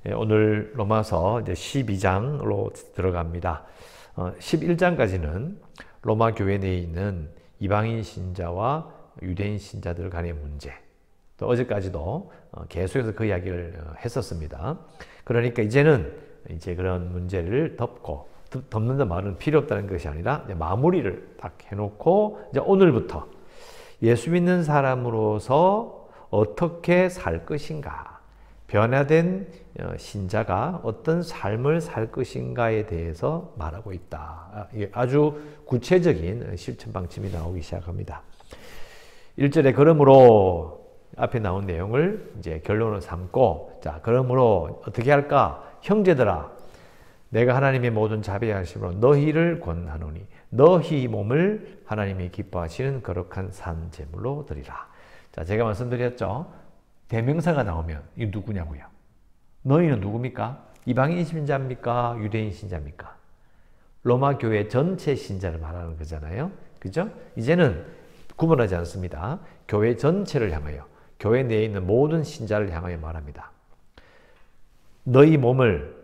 오늘 로마서 이제 12장으로 들어갑니다. 11장까지는 로마 교회 내에 있는 이방인 신자와 유대인 신자들 간의 문제, 또 어제까지도 계속해서 그 이야기를 했었습니다. 그러니까 이제는 그런 문제를 덮는다 말은 필요 없다는 것이 아니라 이제 마무리를 딱 해놓고 이제 오늘부터 예수 믿는 사람으로서 어떻게 살 것인가, 변화된 신자가 어떤 삶을 살 것인가에 대해서 말하고 있다. 아주 구체적인 실천 방침이 나오기 시작합니다. 1절에 그러므로 앞에 나온 내용을 이제 결론을 삼고, 자, 그러므로 어떻게 할까? 형제들아, 내가 하나님의 모든 자비하심으로 너희를 권하노니 너희 몸을 하나님이 기뻐하시는 거룩한 산 제물로 드리라. 자, 제가 말씀드렸죠. 대명사가 나오면 이거 누구냐고요? 너희는 누굽니까? 이방인 신자입니까? 유대인 신자입니까? 로마 교회 전체 신자를 말하는 거잖아요. 그죠? 이제는 구분하지 않습니다. 교회 전체를 향하여, 교회 내에 있는 모든 신자를 향하여 말합니다. 너희 몸을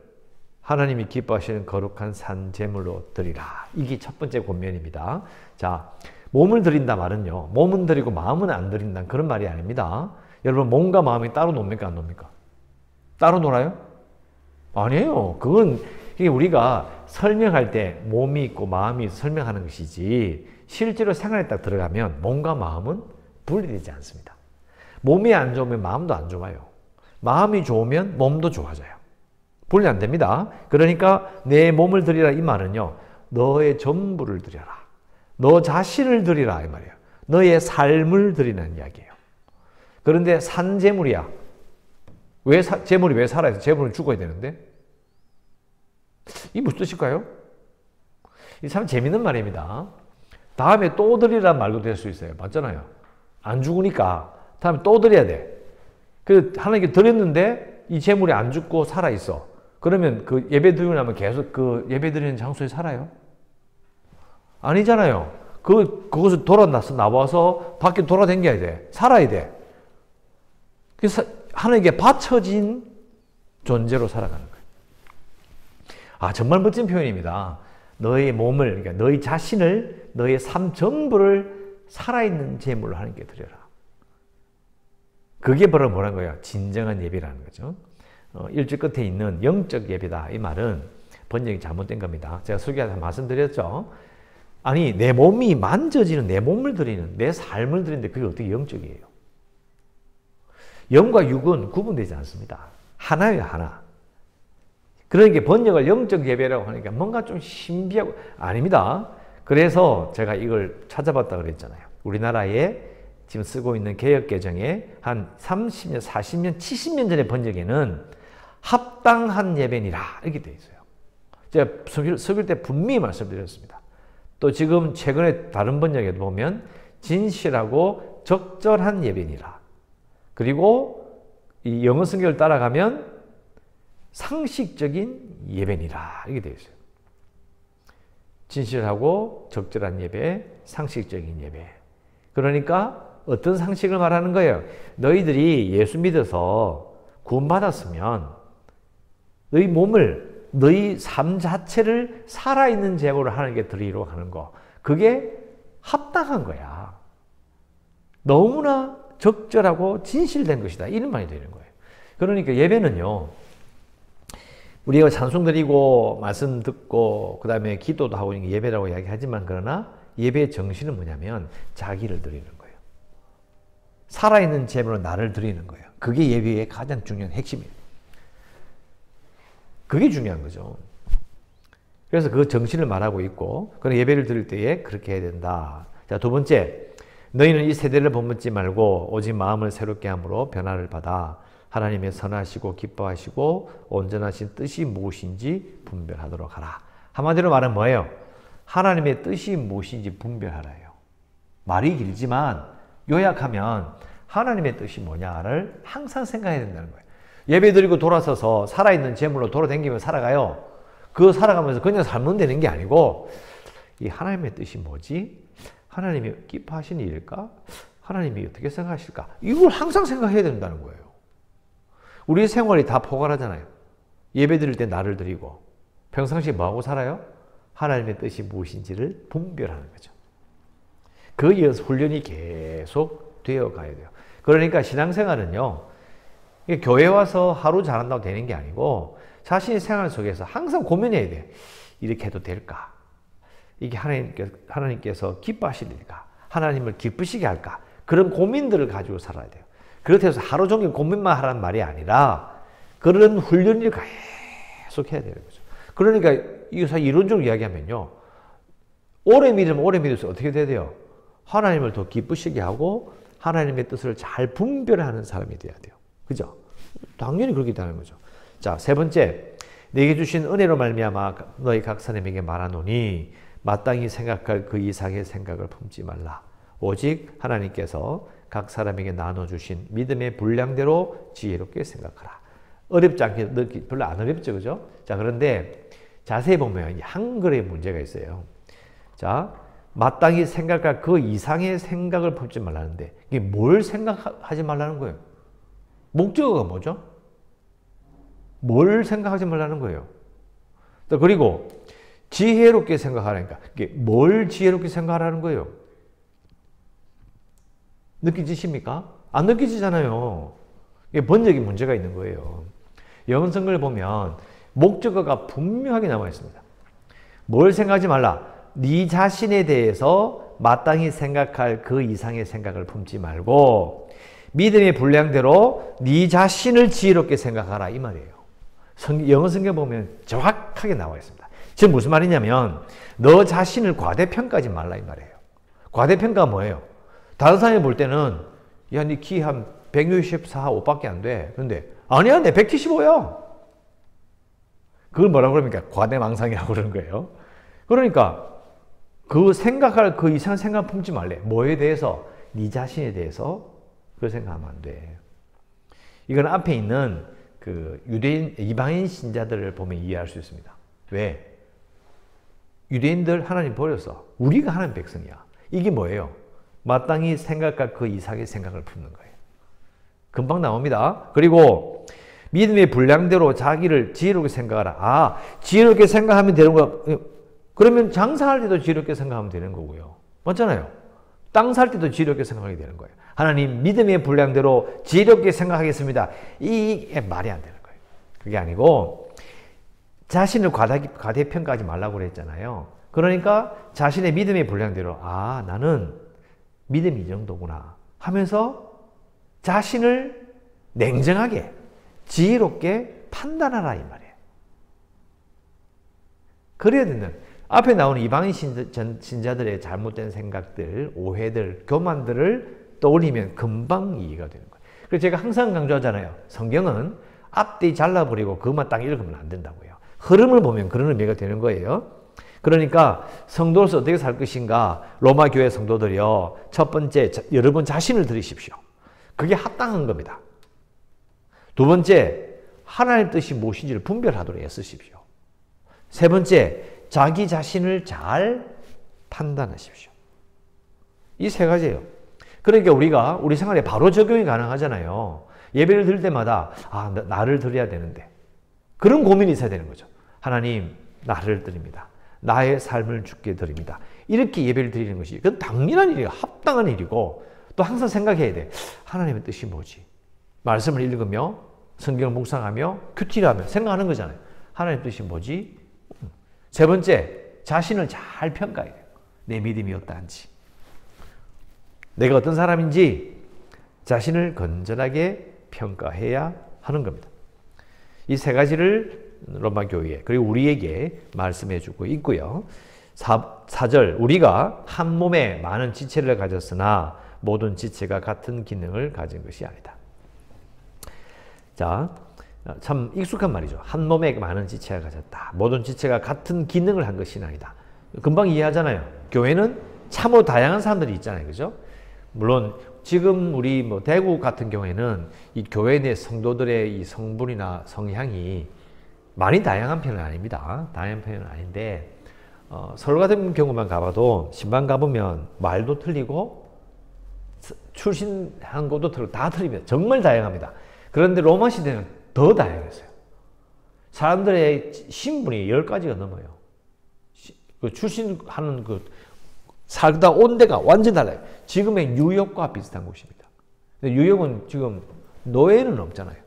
하나님이 기뻐하시는 거룩한 산 제물로 드리라. 이게 첫 번째 권면입니다. 자, 몸을 드린다 말은요, 몸은 드리고 마음은 안 드린다는 그런 말이 아닙니다. 여러분, 몸과 마음이 따로 놉니까? 안 놉니까? 따로 놀아요? 아니에요. 그건 우리가 설명할 때 몸이 있고 마음이 설명하는 것이지, 실제로 생활에 딱 들어가면 몸과 마음은 분리되지 않습니다. 몸이 안 좋으면 마음도 안 좋아요. 마음이 좋으면 몸도 좋아져요. 분리 안 됩니다. 그러니까 내 몸을 드리라 이 말은요, 너의 전부를 드려라. 너 자신을 드리라 이 말이에요. 너의 삶을 드리는 이야기예요. 그런데 산 제물이야. 제물이 왜 살아있어? 제물은 죽어야 되는데? 이 무슨 뜻일까요? 이 참 재밌는 말입니다. 다음에 또 드리라는 말도 될 수 있어요. 맞잖아요. 안 죽으니까 다음에 또 드려야 돼. 하나님께 드렸는데 이 제물이 안 죽고 살아있어. 그러면 그 예배 드리고 나면 계속 그 예배 드리는 장소에 살아요? 아니잖아요. 그것을 나와서 밖에 돌아다녀야 돼. 살아야 돼. 그래서 하나님께 바쳐진 존재로 살아가는 거예요. 아, 정말 멋진 표현입니다. 너의 몸을, 그러니까 너희 자신을, 너의 삶 전부를 살아있는 제물로 하나님께 드려라. 그게 바로 뭐라는 거예요? 진정한 예배라는 거죠. 1절 끝에 있는 영적 예배다. 이 말은 번역이 잘못된 겁니다. 제가 설교에서 말씀드렸죠. 아니, 내 몸이 만져지는, 내 몸을 드리는, 내 삶을 드리는데 그게 어떻게 영적이에요? 영과 육은 구분되지 않습니다. 하나예요, 하나. 그러니까 번역을 영적 예배라고 하니까 뭔가 좀 신비하고, 아닙니다. 그래서 제가 이걸 찾아봤다 그랬잖아요. 우리나라에 지금 쓰고 있는 개역개정에 한 30년, 40년, 70년 전의 번역에는 합당한 예배니라 이렇게 되어 있어요. 제가 설교 때 분명히 말씀드렸습니다. 또 지금 최근에 다른 번역에도 보면 진실하고 적절한 예배니라. 그리고 이 영어 성경을 따라가면 상식적인 예배니라 이렇게 되어 있어요. 진실하고 적절한 예배, 상식적인 예배. 그러니까 어떤 상식을 말하는 거예요? 너희들이 예수 믿어서 구원받았으면 너희 몸을, 너희 삶 자체를 살아있는 제물로 하나님께 드리도록 하는 거, 그게 합당한 거야. 너무나 적절하고 진실된 것이다. 이런 말이 되는 거예요. 그러니까 예배는요, 우리가 찬송 드리고 말씀 듣고 그 다음에 기도도 하고 예배라고 이야기하지만, 그러나 예배의 정신은 뭐냐면 자기를 드리는 거예요. 살아있는 제물로 나를 드리는 거예요. 그게 예배의 가장 중요한 핵심이에요. 그게 중요한 거죠. 그래서 그 정신을 말하고 있고, 그런 예배를 드릴 때에 그렇게 해야 된다. 자, 두 번째, 너희는 이 세대를 본받지 말고 오직 마음을 새롭게 함으로 변화를 받아 하나님의 선하시고 기뻐하시고 온전하신 뜻이 무엇인지 분별하도록 하라. 한마디로 말하면 뭐예요? 하나님의 뜻이 무엇인지 분별하라요. 말이 길지만 요약하면 하나님의 뜻이 뭐냐를 항상 생각해야 된다는 거예요. 예배 드리고 돌아서서 살아있는 제물로 돌아다니며 살아가요. 그거 살아가면서 그냥 살면 되는 게 아니고, 이 하나님의 뜻이 뭐지? 하나님이 기뻐하시는 일일까? 하나님이 어떻게 생각하실까? 이걸 항상 생각해야 된다는 거예요. 우리 생활이 다 포괄하잖아요. 예배 드릴 때 나를 드리고 평상시에 뭐하고 살아요? 하나님의 뜻이 무엇인지를 분별하는 거죠. 그 이어서 훈련이 계속 되어 가야 돼요. 그러니까 신앙생활은요, 교회 와서 하루 잘한다고 되는 게 아니고 자신의 생활 속에서 항상 고민해야 돼요. 이렇게 해도 될까? 이게 하나님께서 기뻐하실 일까? 하나님을 기쁘시게 할까? 그런 고민들을 가지고 살아야 돼요. 그렇다고 해서 하루 종일 고민만 하라는 말이 아니라 그런 훈련을 계속 해야 되는 거죠. 그러니까 이거 이론적으로 이야기하면요, 오래 믿으면 오래 믿을수록 어떻게 돼야 돼요? 하나님을 더 기쁘시게 하고 하나님의 뜻을 잘 분별하는 사람이 돼야 돼요. 그죠? 당연히 그렇게 되는 거죠. 자, 세 번째, 내게 주신 은혜로 말미암아 너희 각 사람에게 말하노니 마땅히 생각할 그 이상의 생각을 품지 말라. 오직 하나님께서 각 사람에게 나눠주신 믿음의 분량대로 지혜롭게 생각하라. 어렵지 않게, 별로 안 어렵죠, 그죠? 자, 그런데 자세히 보면 한글에 문제가 있어요. 자, 마땅히 생각할 그 이상의 생각을 품지 말라는데, 이게 뭘 생각하지 말라는 거예요? 목적어가 뭐죠? 뭘 생각하지 말라는 거예요? 또 그리고 지혜롭게 생각하라니까, 이게 뭘 지혜롭게 생각하라는 거예요? 느끼지십니까? 안 느끼지잖아요. 이게 번역에 문제가 있는 거예요. 영어 성경을 보면 목적어가 분명하게 나와 있습니다. 뭘 생각하지 말라? 네 자신에 대해서 마땅히 생각할 그 이상의 생각을 품지 말고 믿음의 분량대로 네 자신을 지혜롭게 생각하라, 이 말이에요. 영어 성경 보면 정확하게 나와 있습니다. 지금 무슨 말이냐면 너 자신을 과대평가하지 말라, 이 말이에요. 과대평가가 뭐예요? 다른 사람이 볼 때는 야, 네 키 한 164, 5밖에 안 돼. 근데 아니야, 내 175야. 그걸 뭐라고 그럽니까? 과대망상이라고 그러는 거예요. 그러니까 그 생각할 그 이상한 생각 품지 말래. 뭐에 대해서? 네 자신에 대해서 그 생각하면 안 돼. 이건 앞에 있는 그 유대인, 이방인 신자들을 보면 이해할 수 있습니다. 왜? 유대인들 하나님 버렸어. 우리가 하나님 백성이야. 이게 뭐예요? 마땅히 생각할 그 이상의 생각을 품는 거예요. 금방 나옵니다. 그리고 믿음의 분량대로 자기를 지혜롭게 생각하라. 아, 지혜롭게 생각하면 되는 거. 그러면 장사할 때도 지혜롭게 생각하면 되는 거고요. 맞잖아요. 땅 살 때도 지혜롭게 생각하게 되는 거예요. 하나님 믿음의 분량대로 지혜롭게 생각하겠습니다. 이게 말이 안 되는 거예요. 그게 아니고 자신을 과대평가하지 말라고 그랬잖아요. 그러니까 자신의 믿음의 분량대로 아, 나는 믿음이 이 정도구나 하면서 자신을 냉정하게 지혜롭게 판단하라, 이 말이에요. 그래야 된다. 앞에 나오는 이방인 신자들의 잘못된 생각들, 오해들, 교만들을 떠올리면 금방 이해가 되는 거예요. 그래서 제가 항상 강조하잖아요. 성경은 앞뒤 잘라버리고 그것만 딱 읽으면 안 된다고요. 흐름을 보면 그런 의미가 되는 거예요. 그러니까 성도로서 어떻게 살 것인가, 로마 교회 성도들이요, 첫 번째, 여러분 자신을 들이십시오. 그게 합당한 겁니다. 두 번째, 하나님의 뜻이 무엇인지를 분별하도록 애쓰십시오. 세 번째, 자기 자신을 잘 판단하십시오. 이 세 가지예요. 그러니까 우리가 우리 생활에 바로 적용이 가능하잖아요. 예배를 드릴 때마다 아, 나를 드려야 되는데 그런 고민이 있어야 되는 거죠. 하나님, 나를 드립니다. 나의 삶을 주께 드립니다. 이렇게 예배를 드리는 것이 그건 당연한 일이에요. 합당한 일이고 또 항상 생각해야 돼. 하나님의 뜻이 뭐지? 말씀을 읽으며 성경을 묵상하며 큐티하며 생각하는 거잖아요. 하나님의 뜻이 뭐지? 세 번째, 자신을 잘 평가해야 돼요. 내 믿음이 어떠한지, 내가 어떤 사람인지 자신을 건전하게 평가해야 하는 겁니다. 이 세 가지를 로마 교회 그리고 우리에게 말씀해 주고 있고요. 4절, 우리가 한 몸에 많은 지체를 가졌으나 모든 지체가 같은 기능을 가진 것이 아니다. 자, 참 익숙한 말이죠. 한 몸에 많은 지체가 가졌다. 모든 지체가 같은 기능을 한 것이 아니다. 금방 이해하잖아요. 교회는 참으로 다양한 사람들이 있잖아요. 그죠? 물론 지금 우리 뭐 대구 같은 경우에는 이 교회 내 성도들의 이 성분이나 성향이 많이 다양한 편은 아닙니다. 다양한 편은 아닌데 서울 같은 경우만 가봐도 신방 가보면 말도 틀리고 출신한 곳도 틀리고 다 틀립니다. 정말 다양합니다. 그런데 로마 시대는 더 다양했어요. 사람들의 신분이 10가지가 넘어요. 그 출신하는 그 살다 온 데가 완전 달라요. 지금의 뉴욕과 비슷한 곳입니다. 뉴욕은 지금 노예는 없잖아요.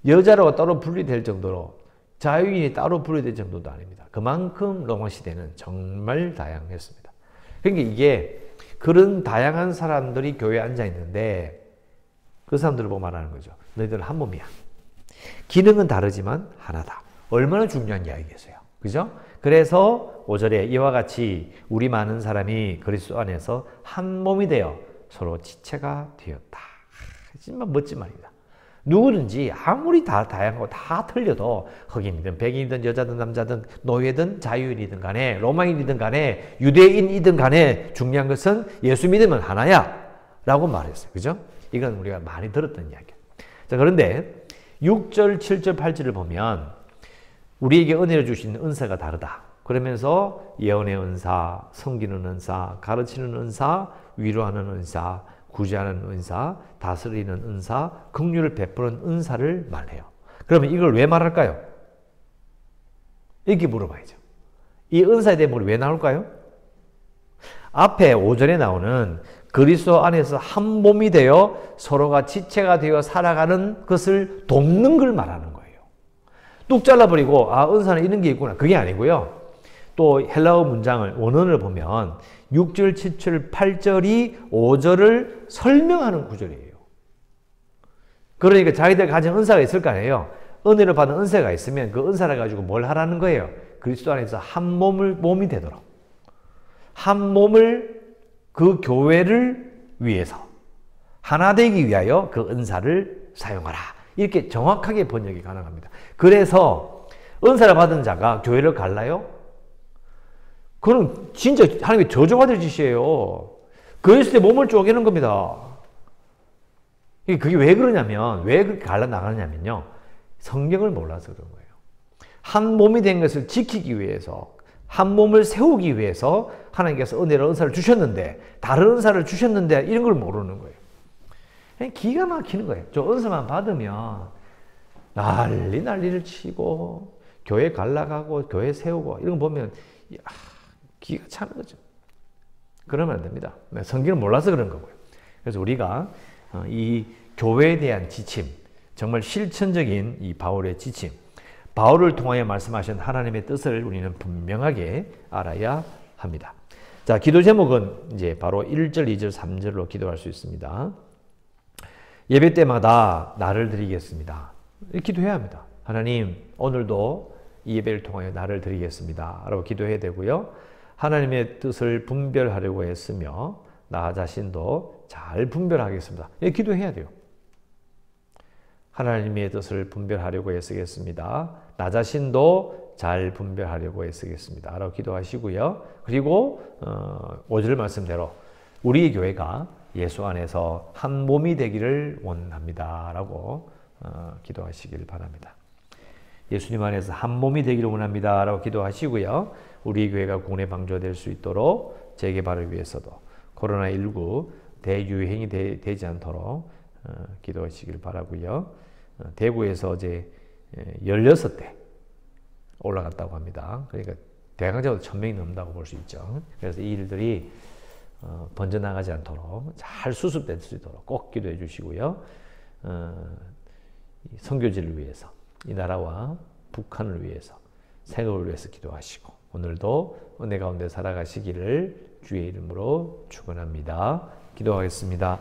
여자로 따로 분리될 정도로 자유인이 따로 분리될 정도도 아닙니다. 그만큼 로마 시대는 정말 다양했습니다. 그러니까 이게 그런 다양한 사람들이 교회에 앉아 있는데 그 사람들을 보고 말하는 거죠. 너희들은 한 몸이야. 기능은 다르지만 하나다. 얼마나 중요한 이야기겠어요. 그죠? 그래서 5절에 이와 같이 우리 많은 사람이 그리스도 안에서 한 몸이 되어 서로 지체가 되었다. 정말 멋진 말입니다. 누구든지 아무리 다 다양하고 다 틀려도 흑인이든 백인이든 여자든 남자든 노예든 자유인이든 간에 로마인이든 간에 유대인이든 간에 중요한 것은 예수 믿으면 하나야 라고 말했어요. 그죠? 이건 우리가 많이 들었던 이야기예요. 자, 그런데 6절, 7절, 8절을 보면 우리에게 은혜를 주시는 은사가 다르다. 그러면서 예언의 은사, 섬기는 은사, 가르치는 은사, 위로하는 은사, 구제하는 은사, 다스리는 은사, 긍휼을 베푸는 은사를 말해요. 그러면 이걸 왜 말할까요? 이렇게 물어봐야죠. 이 은사에 대한 물이 왜 나올까요? 앞에 5절에 나오는 그리스도 안에서 한 몸이 되어 서로가 지체가 되어 살아가는 것을 돕는 걸 말하는 거예요. 뚝 잘라버리고 은사는 이런 게 있구나. 그게 아니고요. 또 헬라어 문장을 원어를 보면 6절, 7절, 8절이 5절을 설명하는 구절이에요. 그러니까 자기들 가진 은사가 있을 거 아니에요. 은혜를 받은 은사가 있으면 그 은사를 가지고 뭘 하라는 거예요? 그리스도 안에서 한 몸이 되도록. 한 몸을 그 교회를 위해서 하나 되기 위하여 그 은사를 사용하라. 이렇게 정확하게 번역이 가능합니다. 그래서 은사를 받은 자가 교회를 갈라요? 그럼 진짜 하나님의 저주받을 짓이에요. 그리스도의 몸을 쪼개는 겁니다. 그게 왜 그러냐면, 왜 그렇게 갈라나가냐면요. 성경을 몰라서 그런 거예요. 한 몸이 된 것을 지키기 위해서, 한 몸을 세우기 위해서 하나님께서 은사를 주셨는데, 다른 은사를 주셨는데, 이런 걸 모르는 거예요. 기가 막히는 거예요. 저 은사만 받으면 난리를 치고, 교회 갈라가고, 교회 세우고, 이런 거 보면, 기가 차는 거죠. 그러면 안 됩니다. 성경을 몰라서 그런 거고요. 그래서 우리가 이 교회에 대한 지침, 정말 실천적인 이 바울의 지침, 바울을 통하여 말씀하신 하나님의 뜻을 우리는 분명하게 알아야 합니다. 자, 기도 제목은 이제 바로 1절, 2절, 3절로 기도할 수 있습니다. 예배 때마다 나를 드리겠습니다. 이렇게 기도해야 합니다. 하나님, 오늘도 이 예배를 통하여 나를 드리겠습니다. 라고 기도해야 되고요. 하나님의 뜻을 분별하려고 했으며 나 자신도 잘 분별하겠습니다. 이렇게 기도해야 돼요. 하나님의 뜻을 분별하려고 애쓰겠습니다. 나 자신도 잘 분별하려고 애쓰겠습니다. 라고 기도하시고요. 그리고 5절 말씀대로 우리 교회가 예수 안에서 한 몸이 되기를 원합니다. 라고 기도하시길 바랍니다. 예수님 안에서 한 몸이 되기를 원합니다. 라고 기도하시고요. 우리 교회가 국내 방조될 수 있도록 재개발을 위해서도 코로나19 대유행이 되지 않도록 기도하시길 바라고요. 대구에서 어제 16대 올라갔다고 합니다. 그러니까 대강적으로 1000명이 넘는다고 볼 수 있죠. 그래서 이 일들이 번져나가지 않도록 잘 수습될 수 있도록 꼭 기도해 주시고요. 선교지를 위해서, 이 나라와 북한을 위해서, 세계를 위해서 기도하시고 오늘도 은혜 가운데 살아가시기를 주의 이름으로 축원합니다. 기도하겠습니다.